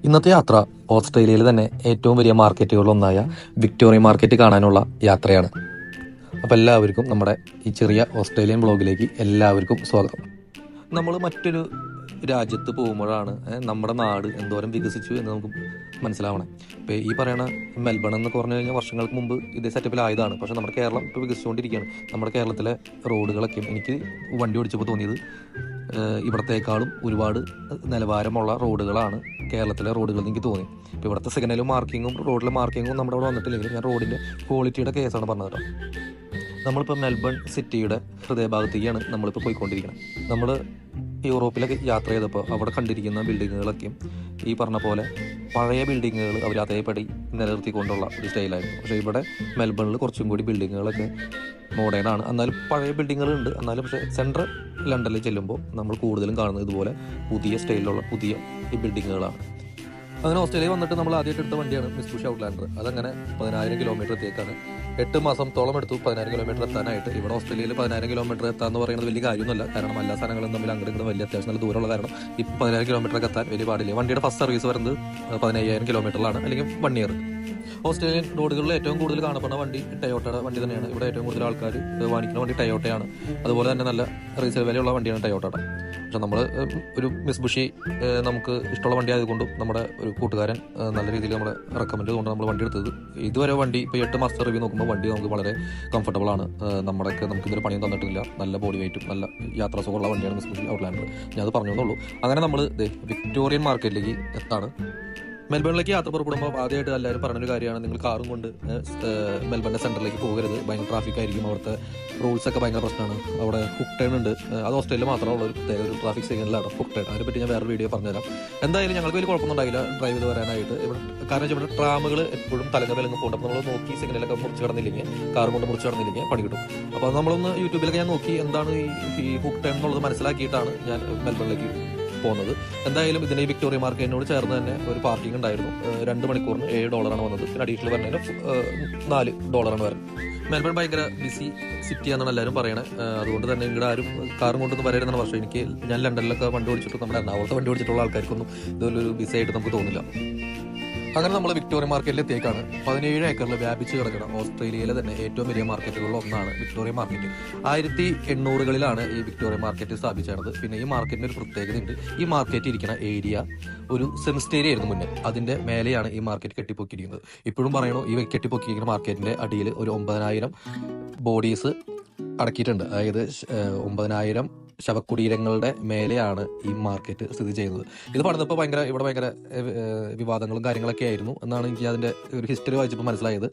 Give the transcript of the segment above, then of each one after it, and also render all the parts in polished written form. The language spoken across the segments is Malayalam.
ഇന്നത്തെ യാത്ര ഓസ്ട്രേലിയയിൽ തന്നെ ഏറ്റവും വലിയ മാർക്കറ്റുകളിലൊന്നായ വിക്ടോറിയ മാർക്കറ്റ് കാണാനുള്ള യാത്രയാണ്. അപ്പോൾ എല്ലാവർക്കും നമ്മുടെ ഈ ചെറിയ ഓസ്ട്രേലിയൻ ബ്ലോഗിലേക്ക് എല്ലാവർക്കും സ്വാഗതം. നമ്മൾ മറ്റൊരു രാജ്യത്ത് പോകുമ്പോഴാണ് നമ്മുടെ നാട് എന്തോരം വികസിച്ചു എന്ന് നമുക്ക് മനസ്സിലാവണം. ഇപ്പോൾ ഈ പറയുന്ന മെൽബൺ എന്നൊക്കെ പറഞ്ഞു കഴിഞ്ഞാൽ വർഷങ്ങൾക്ക് മുമ്പ് ഇതേ സെറ്റപ്പിലായതാണ്. പക്ഷേ നമ്മുടെ കേരളം ഇപ്പോൾ വികസിച്ചുകൊണ്ടിരിക്കുകയാണ്. നമ്മുടെ കേരളത്തിലെ റോഡുകളൊക്കെ എനിക്ക് വണ്ടി ഓടിച്ചപ്പോൾ തോന്നിയത് ഇവിടത്തേക്കാളും ഒരുപാട് നിലവാരമുള്ള റോഡുകളാണ് കേരളത്തിലെ റോഡുകൾ എനിക്ക് തോന്നി. ഇപ്പോൾ ഇവിടുത്തെ സിഗ്നലും മാർക്കിങ്ങും റോഡിലെ മാർക്കിങ്ങും നമ്മുടെ അവിടെ വന്നിട്ടില്ലെങ്കിൽ ഞാൻ റോഡിൻ്റെ ക്വാളിറ്റിയുടെ കേസാണ് പറഞ്ഞത് കേട്ടോ. നമ്മളിപ്പോൾ മെൽബൺ സിറ്റിയുടെ ഹൃദയഭാഗത്തേക്കാണ് നമ്മളിപ്പോൾ പോയിക്കൊണ്ടിരിക്കുന്നത്. നമ്മൾ യൂറോപ്പിലൊക്കെ യാത്ര ചെയ്തപ്പോൾ അവിടെ കണ്ടിരിക്കുന്ന ബിൽഡിങ്ങുകളൊക്കെ ഈ പറഞ്ഞ പോലെ പഴയ ബിൽഡിങ്ങുകൾ അവർ അതേപടി നിലനിർത്തിക്കൊണ്ടുള്ള ഒരു സ്റ്റൈലായിരുന്നു. പക്ഷേ ഇവിടെ മെൽബണിൽ കുറച്ചും കൂടി ബിൽഡിങ്ങുകളൊക്കെ മോഡേണാണ്. എന്നാലും പഴയ ബിൽഡിങ്ങുകളുണ്ട്. എന്നാലും പക്ഷേ സെൻട്രൽ ലണ്ടനിൽ ചെല്ലുമ്പോൾ നമ്മൾ കൂടുതലും കാണുന്നത് ഇതുപോലെ പുതിയ സ്റ്റൈലിലുള്ള പുതിയ ഈ ബിൽഡിങ്ങുകളാണ്. അങ്ങനെ ഓസ്ട്രേലിയ വന്നിട്ട് നമ്മൾ ആദ്യമായിട്ട് എടുത്ത വണ്ടിയാണ് മിസ്ബുഷി ഔട്ട്ലാൻഡർ. അതങ്ങനെ 10,000 കിലോമീറ്റർ എത്തിയേക്കാണ്. 8 മാസത്തോളം എടുത്തു 10,000 കിലോമീറ്റർ എത്താനായിട്ട്. ഇവിടെ ഓസ്ട്രേലിയയിൽ 10,000 കിലോമീറ്റർ എത്താന്ന് പറയുന്നത് വലിയ കാര്യമൊന്നുമല്ല. കാരണം എല്ലാ സ്ഥലങ്ങളും തമ്മിൽ അങ്ങോട്ട് ഇങ്ങോട്ട് വലിയ അത്യാവശ്യം നല്ല ദൂരമുള്ള കാരണം ഈ 10,000 കിലോമീറ്ററൊക്കെ എത്താൻ വലിയ പാടില്ല. വണ്ടിയുടെ ഫസ്റ്റ് സർവീസ് വരുന്നത് 15,000 കിലോമീറ്ററിലാണ്, അല്ലെങ്കിൽ 1 ഇയർ. ഓസ്ട്രേലിയൻ റോഡുകളിൽ ഏറ്റവും കൂടുതൽ കാണപ്പെടുന്ന വണ്ടി ടയോട്ടയുടെ വണ്ടി തന്നെയാണ്. ഇവിടെ ഏറ്റവും കൂടുതൽ ആൾക്കാർ വാങ്ങിക്കുന്ന വണ്ടി ടയോട്ടയാണ്. അതുപോലെ തന്നെ നല്ല റീസെയിൽ വിലയുള്ള വണ്ടിയാണ് ടയോട്ടയുടെ. പക്ഷെ നമ്മൾ ഒരു മിസ്ബുഷി നമുക്ക് ഇഷ്ടമുള്ള വണ്ടി ആയതുകൊണ്ടും നമ്മുടെ ഒരു കൂട്ടുകാരൻ നല്ല രീതിയിൽ നമ്മൾ റെക്കമെൻഡ് ചെയ്തുകൊണ്ട് നമ്മൾ വണ്ടി എടുത്തത്. ഇതുവരെ വണ്ടി ഇപ്പോൾ 8 മാസത്തെ റിവ്യൂ നോക്കുമ്പോൾ വണ്ടി നമുക്ക് വളരെ കംഫർട്ടബിൾ ആണ്. നമ്മുടെയൊക്കെ നമുക്ക് ഇതൊരു പണിയും തന്നിട്ടില്ല. നല്ല ബോഡി വെയിറ്റും നല്ല യാത്രാസുഖമുള്ള വണ്ടിയാണ് മിസ്ബുഷി ഔട്ട്ലാൻഡർ. ഞാനത് പറഞ്ഞോന്നുള്ളൂ. അങ്ങനെ നമ്മൾ വിക്ടോറിയൻ മാർക്കറ്റിലേക്ക് എത്താണ്. മെൽബണിലേക്ക് യാത്ര പുറപ്പെടുമ്പോൾ ആദ്യമായിട്ട് എല്ലാവരും പറഞ്ഞൊരു കാര്യമാണ്, നിങ്ങൾ കാറും കൊണ്ട് മെൽബണിൻ്റെ സെൻറ്ററിലേക്ക് പോകരുത്, ഭയങ്കര ട്രാഫിക് ആയിരിക്കും. അവിടുത്തെ റൂൾസൊക്കെ ഭയങ്കര പ്രശ്നമാണ്. അവിടെ ഹുക്ക് ടേൺ ഉണ്ട്. അത് ഓസ്ട്രേലിയ മാത്രമുള്ള ഒരു പ്രത്യേക ഒരു ട്രാഫിക് സിഗ്നലാണ് ഹുക്ക് ടേൺ. അതിനെപ്പറ്റി ഞാൻ വേറെ വീഡിയോ പറഞ്ഞുതരാം. എന്തായാലും ഞങ്ങൾക്ക് വലിയ കുഴപ്പമൊന്നും ഉണ്ടായില്ല ഡ്രൈവ് ചെയ്ത് വരാനായിട്ട്. കാരണം ഇവിടെ ട്രാമുകൾ എപ്പോഴും തലങ്ങ വിലങ്ങ് പോകും. അപ്പോൾ നമ്മൾ നോക്കി സിഗ്നലൊക്കെ മുറിച്ച് കിടന്നില്ലെങ്കിൽ, കാറും കൊണ്ട് മുറിച്ച് കിടന്നില്ലെങ്കിൽ പണി കിട്ടും. അപ്പോൾ നമ്മളൊന്ന് യൂട്യൂബിലൊക്കെ ഞാൻ നോക്കി എന്താണ് ഈ ഹുക്ക് ടേൺ എന്നുള്ളത് മനസ്സിലാക്കിയിട്ടാണ് ഞാൻ മെൽബണിലേക്ക് പോകുന്നത്. എന്തായാലും ഇതിൻ്റെ ഈ വിക്ടോറിയ മാർക്കറ്റിനോട് ചേർന്ന് തന്നെ ഒരു പാർക്കിംഗ് ഉണ്ടായിരുന്നു. 2 മണിക്കൂറിന് $7 വന്നത്. പിന്നെ അഡീഷണൽ വരുന്നതിന് $4 വരുന്നത്. മെൽബൺ ഭയങ്കര ബിസി സിറ്റി ആണെന്നാണ് എല്ലാവരും പറയണത്. അതുകൊണ്ട് തന്നെ ഇവിടെ ആരും കാറും കൊണ്ടൊന്നും വരരുതെന്നാണ്. പക്ഷേ ഞാൻ ലണ്ടനിലൊക്കെ വണ്ടി ഓടിച്ചിട്ട് നമ്മുടെ എറണാകുളത്തെ വണ്ടി ഓടിച്ചിട്ടുള്ള ആൾക്കാർക്കൊന്നും ഇതുപോലൊരു ബിസി ആയിട്ട് നമുക്ക് തോന്നില്ല. അങ്ങനെ നമ്മൾ വിക്ടോറിയ മാർക്കറ്റിൽ എത്തിയേക്കാണ്. 17 ഏക്കറിൽ വ്യാപിച്ച് കിടക്കുന്ന ഓസ്ട്രേലിയയിലെ തന്നെ ഏറ്റവും വലിയ മാർക്കറ്റുകളിൽ ഒന്നാണ് വിക്ടോറിയ മാർക്കറ്റ്. 1800കളിലാണ് ഈ വിക്ടോറിയ മാർക്കറ്റ് സ്ഥാപിച്ചത്. പിന്നെ ഈ മാർക്കറ്റിന് ഒരു പ്രത്യേകതയുണ്ട്. ഈ മാർക്കറ്റ് ഇരിക്കുന്ന ഏരിയ ഒരു സെമിസ്റ്റേരിയ ആയിരുന്നു മുന്നേ. അതിൻ്റെ മേലെയാണ് ഈ മാർക്കറ്റ് കെട്ടിപ്പൊക്കിയിരിക്കുന്നത്. ഇപ്പോഴും പറയണു, ഈ കെട്ടിപ്പൊക്കിയിരിക്കുന്ന മാർക്കറ്റിൻ്റെ അടിയിൽ ഒരു 9,000 ബോഡീസ് അടക്കിയിട്ടുണ്ട്. അതായത് 9,000 ശവകുടീരങ്ങളുടെ മേലെയാണ് ഈ മാർക്കറ്റ് സ്ഥിതി ചെയ്യുന്നത്. ഇത് പണിതപ്പോൾ ഇവിടെ ഭയങ്കര വിവാദങ്ങളും കാര്യങ്ങളൊക്കെ ആയിരുന്നു എന്നാണ് എനിക്ക് അതിൻ്റെ ഒരു ഹിസ്റ്ററി വായിച്ചപ്പോൾ മനസ്സിലായത്.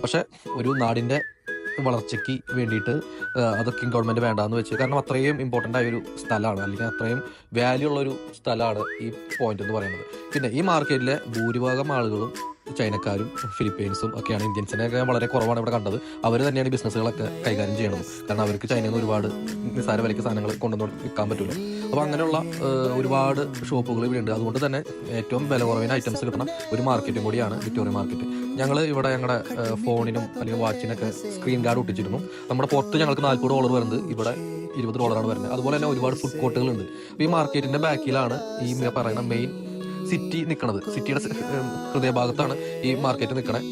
പക്ഷേ ഒരു നാടിൻ്റെ വളർച്ചയ്ക്ക് വേണ്ടിയിട്ട് അതൊക്കെ ഗവൺമെൻറ് വേണ്ടാന്ന് വെച്ച്, കാരണം അത്രയും ഇമ്പോർട്ടൻ്റ് ആയൊരു സ്ഥലമാണ്, അല്ലെങ്കിൽ അത്രയും വാല്യൂ ഉള്ളൊരു സ്ഥലമാണ് ഈ പോയിന്റ് എന്ന് പറയുന്നത്. പിന്നെ ഈ മാർക്കറ്റിലെ ഭൂരിഭാഗം ആളുകളും ചൈനക്കാരും ഫിലിപ്പീൻസും ഒക്കെയാണ്. ഇന്ത്യൻസിനൊക്കെ വളരെ കുറവാണ് ഇവിടെ കണ്ടത്. അവർ തന്നെയാണ് ഈ ബിസിനസ്സുകളൊക്കെ കൈകാര്യം ചെയ്യണത്. കാരണം അവർക്ക് ചൈനയിൽ നിന്ന് ഒരുപാട് നിസ്സാര വിലയ്ക്ക് സാധനങ്ങൾ കൊണ്ടുവന്ന് വിൽക്കാൻ പറ്റില്ല. അപ്പോൾ അങ്ങനെയുള്ള ഒരുപാട് ഷോപ്പുകൾ ഇവിടെ ഉണ്ട്. അതുകൊണ്ട് തന്നെ ഏറ്റവും വില കുറവിന് ഐറ്റംസ് കിട്ടുന്ന ഒരു മാർക്കറ്റും കൂടിയാണ് വിക്ടോറിയ മാർക്കറ്റ്. ഞങ്ങൾ ഇവിടെ ഞങ്ങളുടെ ഫോണിനും അല്ലെങ്കിൽ വാച്ചിനൊക്കെ സ്ക്രീൻ ഗാർഡ് ഒട്ടിച്ചിരുന്നു. നമ്മുടെ പുറത്ത് ഞങ്ങൾക്ക് $40 വരുന്നത്, ഇവിടെ $20 വരുന്നത്. അതുപോലെ തന്നെ ഒരുപാട് ഫുഡ് കോർട്ടുകളുണ്ട്. അപ്പോൾ ഈ മാർക്കറ്റിൻ്റെ ബാക്കിലാണ് ഈ പറയുന്ന മെയിൻ സിറ്റി നിൽക്കുന്നത്. സിറ്റിയുടെ ഹൃദയഭാഗത്താണ് ഈ മാർക്കറ്റ് നിൽക്കണേ.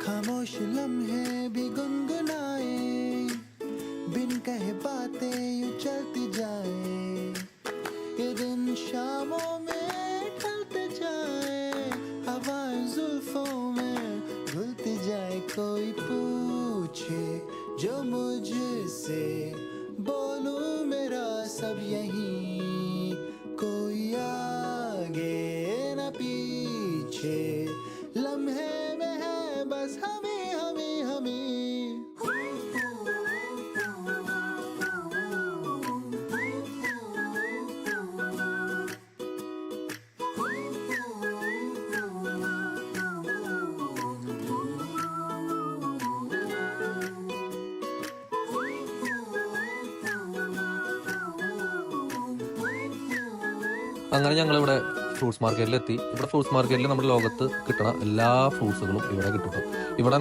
खामोश लम्हे भी गुनगुनाए, बिन कहे बातें यूं चलती जाए, ये दिन शामों में ढलते जाए, हवाएं जुल्फों में घुलती जाए। कोई पूछे जो मुझसे बोलूं मेरा सब यहीं, कोई അങ്ങനെ ഞങ്ങളിവിടെ ഫ്രൂട്ട്സ് മാർക്കറ്റിലെത്തി. ഇവിടെ ഫ്രൂട്ട്സ് മാർക്കറ്റിൽ നമ്മുടെ ലോകത്ത് കിട്ടുന്ന എല്ലാ ഫ്രൂട്ട്സുകളും ഇവിടെ കിട്ടും. ഇവിടെ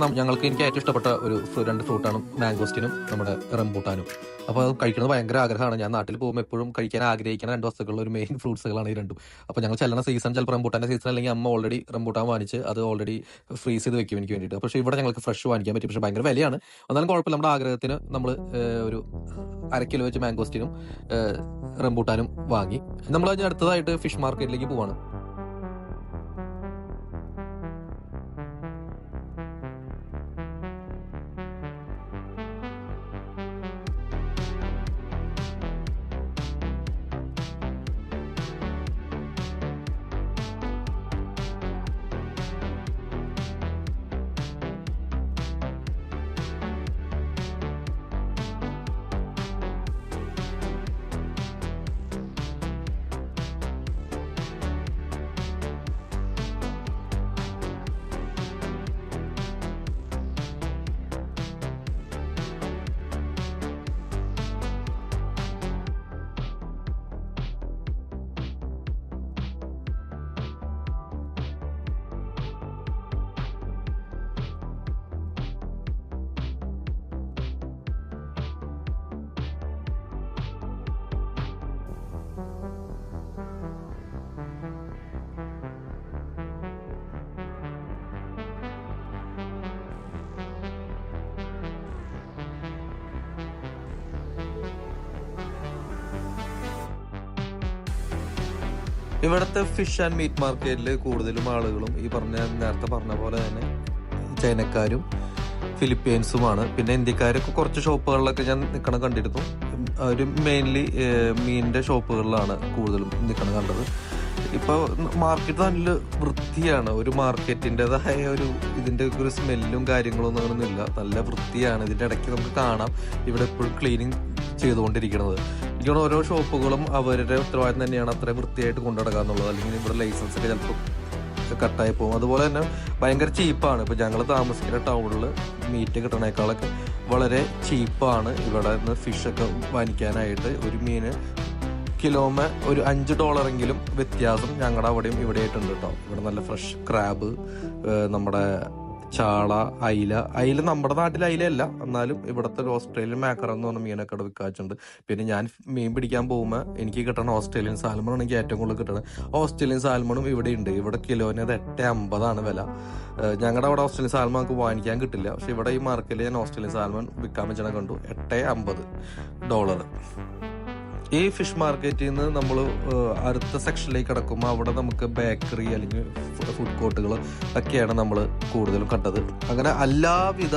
എനിക്ക് ഏറ്റവും ഇഷ്ടപ്പെട്ട ഒരു 2 ഫ്രൂട്ടാണ് മാംഗോസ്റ്റിനും നമ്മുടെ റംബൂട്ടാനും. അപ്പോൾ അത് കഴിക്കുന്നത് ഭയങ്കര ആഗ്രഹമാണ്. ഞാൻ നാട്ടിൽ പോകുമ്പോൾ എപ്പോഴും കഴിക്കാൻ ആഗ്രഹിക്കുന്ന 2 വസ്തുക്കളുടെ ഒരു മെയിൻ ഫ്രൂട്ട്സുകളാണ് ഈ രണ്ടും. അപ്പോൾ ഞങ്ങൾ ചെല്ലുന്ന സീസൺ ചിലപ്പോൾ റംബൂട്ടാൻ്റെ സീസൺ അല്ലെങ്കിൽ അമ്മ ഓൾറെഡി റംബൂട്ടാൻ വാങ്ങിച്ച് അത് ഓൾറെഡി ഫ്രീസ് ചെയ്ത് വെക്കും എനിക്ക് വേണ്ടിയിട്ട്. പക്ഷേ ഇവിടെ ഞങ്ങൾക്ക് ഫ്രഷ് വാങ്ങിക്കാൻ പറ്റും. പക്ഷേ ഭയങ്കര വിലയാണ്. എന്നാലും കുഴപ്പമില്ല. നമ്മുടെ ആഗ്രഹത്തിന് നമ്മൾ ഒരു 1/2 കിലോ വെച്ച് മാംഗോസ്റ്റിനും റംബൂട്ടാനും വാങ്ങി. നമ്മൾ അതിന് അടുത്തതായിട്ട് ഫിഷ് മാർക്കറ്റിലേക്ക് പോവാണ്. ഇവിടുത്തെ ഫിഷ് ആൻഡ് മീറ്റ് മാർക്കറ്റിൽ കൂടുതലും ആളുകളും ഈ നേരത്തെ പറഞ്ഞ പോലെ തന്നെ ചൈനക്കാരും ഫിലിപ്പീൻസുമാണ്. പിന്നെ ഇന്ത്യക്കാരൊക്കെ കുറച്ച് ഷോപ്പുകളിലൊക്കെ ഞാൻ കണ്ടിരുന്നു. അവർ മെയിൻലി മീനിൻ്റെ ഷോപ്പുകളിലാണ് കൂടുതലും കണ്ടത്. ഇപ്പോൾ മാർക്കറ്റ് നല്ല വൃത്തിയാണ്. ഒരു മാർക്കറ്റിൻ്റെതായ ഇതിൻ്റെ ഒരു സ്മെല്ലും കാര്യങ്ങളൊന്നും അങ്ങനെയൊന്നുമില്ല. നല്ല വൃത്തിയാണ്. ഇതിൻ്റെ ഇടയ്ക്ക് നമുക്ക് കാണാം ഇവിടെ എപ്പോഴും ക്ലീനിങ് ചെയ്തുകൊണ്ടിരിക്കുന്നത്. എനിക്കാണ് ഓരോ ഷോപ്പുകളും അവരുടെ ഉത്തരവാദിത്തം തന്നെയാണ് അത്ര വൃത്തിയായിട്ട് കൊണ്ടുനടക്കുക എന്നുള്ളത്. അല്ലെങ്കിൽ ഇവിടെ ലൈസൻസ് ഒക്കെ ചിലപ്പോൾ കട്ടായി പോകും. അതുപോലെ തന്നെ ഭയങ്കര ചീപ്പാണ്. ഇപ്പോൾ ഞങ്ങൾ താമസിക്കുന്ന ടൗണിൽ മീറ്റ് കിട്ടണേക്കാളൊക്കെ വളരെ ചീപ്പാണ് ഇവിടെ നിന്ന് ഫിഷൊക്കെ വാങ്ങിക്കാനായിട്ട്. ഒരു മീന് കിലോമേ ഒരു $5 വ്യത്യാസം ഞങ്ങളുടെ അവിടെയും ഇവിടെ ആയിട്ടുണ്ട് കേട്ടോ. ഇവിടെ നല്ല ഫ്രഷ് ക്രാബ്, നമ്മുടെ ചാള, അയില നമ്മുടെ നാട്ടിൽ അയിലല്ല, എന്നാലും ഇവിടുത്തെ ഒരു ഓസ്ട്രേലിയൻ മാക്കർ എന്ന് പറഞ്ഞ മീനൊക്കെ ഇവിടെ വിൽക്കാച്ചുണ്ട്. പിന്നെ ഞാൻ മീൻ പിടിക്കാൻ പോകുമ്പോൾ എനിക്ക് കിട്ടണ ഓസ്ട്രേലിയൻ സാൽമണാണ് എനിക്ക് ഏറ്റവും കൂടുതൽ കിട്ടണത്. ഓസ്ട്രേലിയൻ സാൽമണും ഇവിടെ ഉണ്ട്. ഇവിടെ കിലോന് അത് $8.50 വില. ഞങ്ങളുടെ അവിടെ ഓസ്ട്രേലിയൻ സാൽമൺ നമുക്ക് വാങ്ങിക്കാൻ കിട്ടില്ല. പക്ഷെ ഇവിടെ ഈ മാർക്കറ്റിൽ ഞാൻ ഓസ്ട്രേലിയൻ സാൽമൺ വിൽക്കാൻ വെച്ചാൽ കണ്ടു $8.50. ഈ ഫിഷ് മാർക്കറ്റിൽ നിന്ന് നമ്മൾ അടുത്ത സെക്ഷനിലേക്ക് കിടക്കുമ്പോൾ അവിടെ നമുക്ക് ബേക്കറി അല്ലെങ്കിൽ ഫുഡ് കോർട്ടുകൾ ഒക്കെയാണ് നമ്മൾ കൂടുതലും കണ്ടത്. അങ്ങനെ എല്ലാവിധ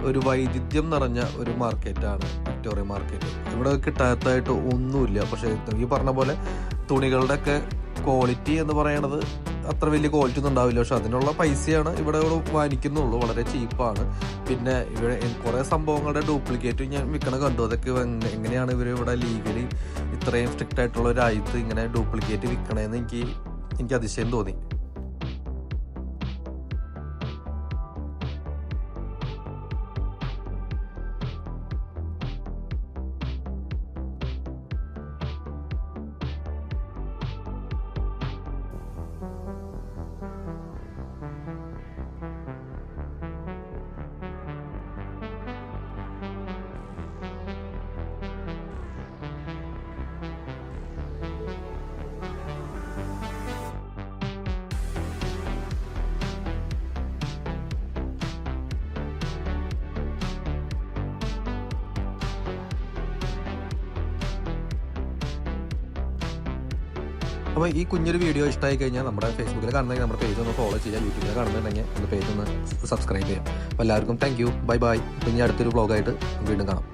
ഒരു വൈവിധ്യം നിറഞ്ഞ ഒരു മാർക്കറ്റാണ് വിക്ടോറിയ മാർക്കറ്റ്. ഇവിടെ കിട്ടാത്തതായിട്ട് ഒന്നുമില്ല. പക്ഷേ ഈ പറഞ്ഞ പോലെ തുണികളുടെ ഒക്കെ ക്വാളിറ്റി എന്ന് പറയണത് അത്ര വലിയ ക്വാളിറ്റി ഒന്നും ഉണ്ടാവില്ല. പക്ഷെ അതിനുള്ള പൈസയാണ് ഇവിടെ വാങ്ങിക്കുന്നുള്ളൂ. വളരെ ചീപ്പാണ്. പിന്നെ ഇവിടെ കുറേ സംഭവങ്ങളുടെ ഡ്യൂപ്ലിക്കേറ്റ് ഞാൻ കണ്ടു. അതൊക്കെ എങ്ങനെയാണ് ഇവർ ഇവിടെ ലീഗലി ഇത്രയും സ്ട്രിക്റ്റ് ആയിട്ടുള്ള ഒരു രാജ്യത്ത് ഇങ്ങനെ ഡ്യൂപ്ലിക്കേറ്റ് വിൽക്കണേന്ന് എനിക്ക് അതിശയം തോന്നി. അപ്പോൾ ഈ കുഞ്ഞൊരു വീഡിയോ ഇഷ്ടമായി കഴിഞ്ഞാൽ നമ്മുടെ ഫേസ്ബുക്കിൽ കാണുന്നെങ്കിൽ നമ്മുടെ പേജ് ഒന്ന് ഫോളോ ചെയ്യുക. യൂട്യൂബിൽ കാണുന്നുണ്ടെങ്കിൽ നമ്മുടെ പേജ് ഒന്ന് സബ്സ്ക്രൈബ് ചെയ്യാം. അപ്പോൾ എല്ലാവർക്കും താങ്ക് യു, ബൈ. ഇനി അടുത്തൊരു വ്ളോഗായിട്ട് വീണ്ടും കാണാം.